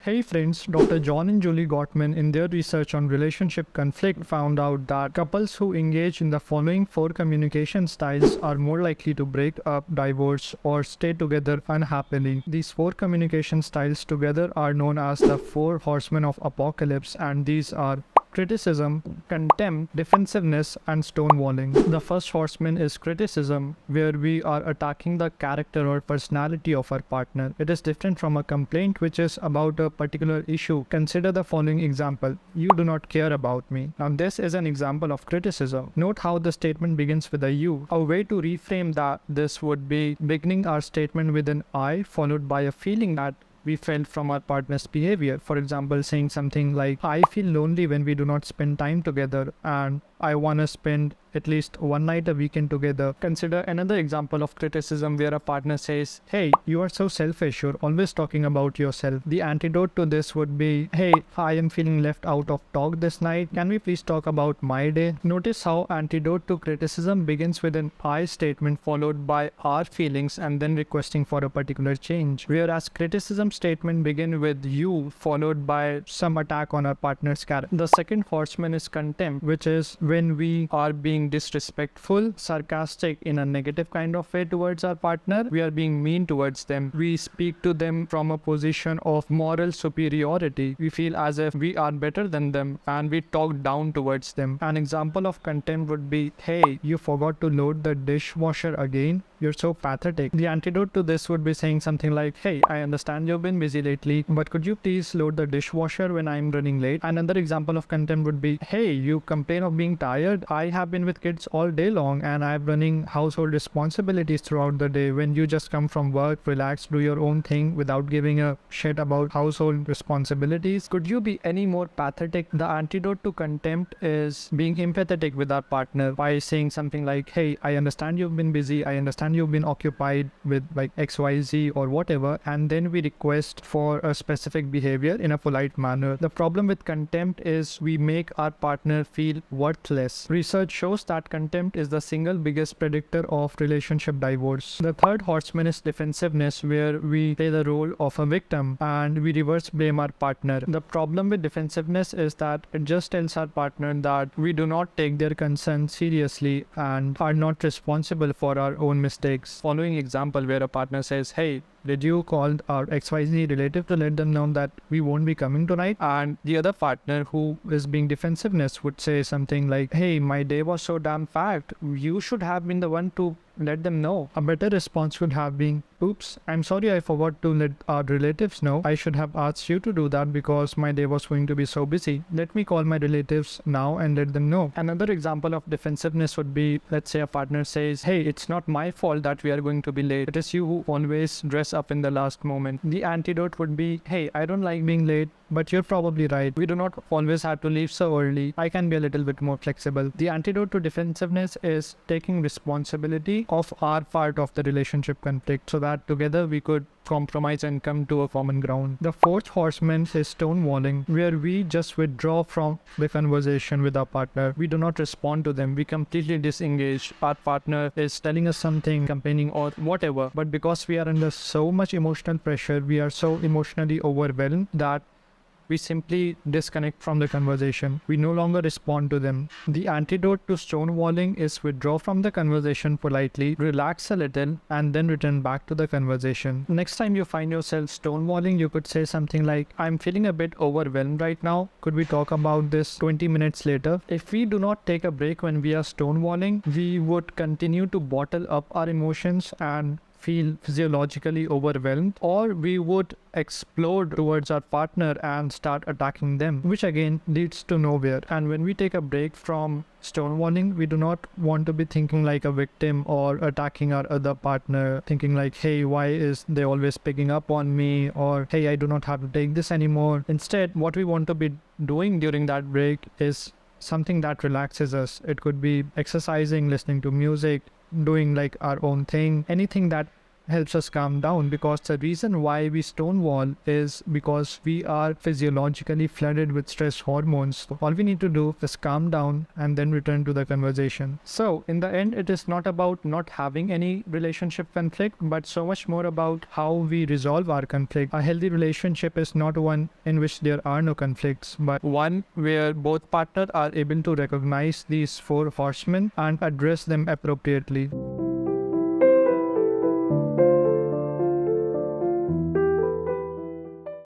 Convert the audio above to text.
Hey friends, Dr. John and Julie Gottman in their research on relationship conflict found out that couples who engage in the following four communication styles are more likely to break up, divorce, or stay together unhappily. These four communication styles together are known as the four horsemen of apocalypse, and these are criticism, contempt, defensiveness, and stonewalling. The first horseman is criticism, where we are attacking the character or personality of our partner. It is different from a complaint, which is about a particular issue. Consider the following example: "You do not care about me." Now, this is an example of criticism. Note how the statement begins with a you. A way to reframe this would be beginning our statement with an I followed by a feeling that we felt from our partner's behavior. For example, saying something like, "I feel lonely when we do not spend time together, and I want to spend at least one night a weekend together." Consider another example of criticism where a partner says, "Hey, you are so selfish, you're always talking about yourself." The antidote to this would be, "Hey, I am feeling left out of talk this night. Can we please talk about my day?" Notice how antidote to criticism begins with an I statement followed by our feelings and then requesting for a particular change. Whereas criticism statement begin with you followed by some attack on our partner's character. The second horseman is contempt, which is when we are being disrespectful, sarcastic in a negative kind of way towards our partner. We are being mean towards them. We speak to them from a position of moral superiority. We feel as if we are better than them and we talk down towards them. An example of contempt would be, "Hey, you forgot to load the dishwasher again. You're so pathetic." The antidote to this would be saying something like, "Hey, I understand you've been busy lately, but could you please load the dishwasher when I'm running late?" Another example of contempt would be, "Hey, you complain of being tired. I have been with kids all day long and I'm running household responsibilities throughout the day. When you just come from work, relax, do your own thing without giving a shit about household responsibilities. Could you be any more pathetic?" The antidote to contempt is being empathetic with our partner by saying something like, "Hey, I understand you've been busy. I understand you've been occupied with like XYZ or whatever," and then we request for a specific behavior in a polite manner. The problem with contempt is we make our partner feel worthless. Research shows that contempt is the single biggest predictor of relationship divorce. The third horseman is defensiveness, where we play the role of a victim and we reverse blame our partner. The problem with defensiveness is that it just tells our partner that we do not take their concern seriously and are not responsible for our own mistakes. Following example where a partner says, "Hey, did you call our XYZ relative to let them know that we won't be coming tonight?" And the other partner who is being defensiveness would say something like, "Hey, my day was so damn packed. You should have been the one to let them know." A better response would have been, "Oops, I'm sorry, I forgot to let our relatives know. I should have asked you to do that because my day was going to be so busy. Let me call my relatives now and let them know." Another example of defensiveness would be, let's say a partner says, "Hey, it's not my fault that we are going to be late. It is you who always dress up in the last moment." The antidote would be, "Hey, I don't like being late, but you're probably right. We do not always have to leave so early. I can be a little bit more flexible." The antidote to defensiveness is taking responsibility of our part of the relationship conflict so that together we could compromise and come to a common ground. The fourth horseman is stonewalling, where we just withdraw from the conversation with our partner. We do not respond to them. We completely disengage. Our partner is telling us something, complaining or whatever, but because we are under so much emotional pressure, we are so emotionally overwhelmed that we simply disconnect from the conversation. We no longer respond to them. The antidote to stonewalling is withdraw from the conversation politely, relax a little, and then return back to the conversation. Next time you find yourself stonewalling, you could say something like, "I'm feeling a bit overwhelmed right now. Could we talk about this 20 minutes later?" If we do not take a break when we are stonewalling, we would continue to bottle up our emotions and feel physiologically overwhelmed, or we would explode towards our partner and start attacking them, which again leads to nowhere. And when we take a break from stonewalling, we do not want to be thinking like a victim or attacking our other partner, thinking like, "Hey, why is they always picking up on me?" or "Hey, I do not have to take this anymore." Instead, what we want to be doing during that break is something that relaxes us. It could be exercising, listening to music, doing like our own thing, anything that helps us calm down, because the reason why we stonewall is because we are physiologically flooded with stress hormones. So all we need to do is calm down and then return to the conversation. So in the end, it is not about not having any relationship conflict, but so much more about how we resolve our conflict. A healthy relationship is not one in which there are no conflicts, but one where both partners are able to recognize these four horsemen and address them appropriately.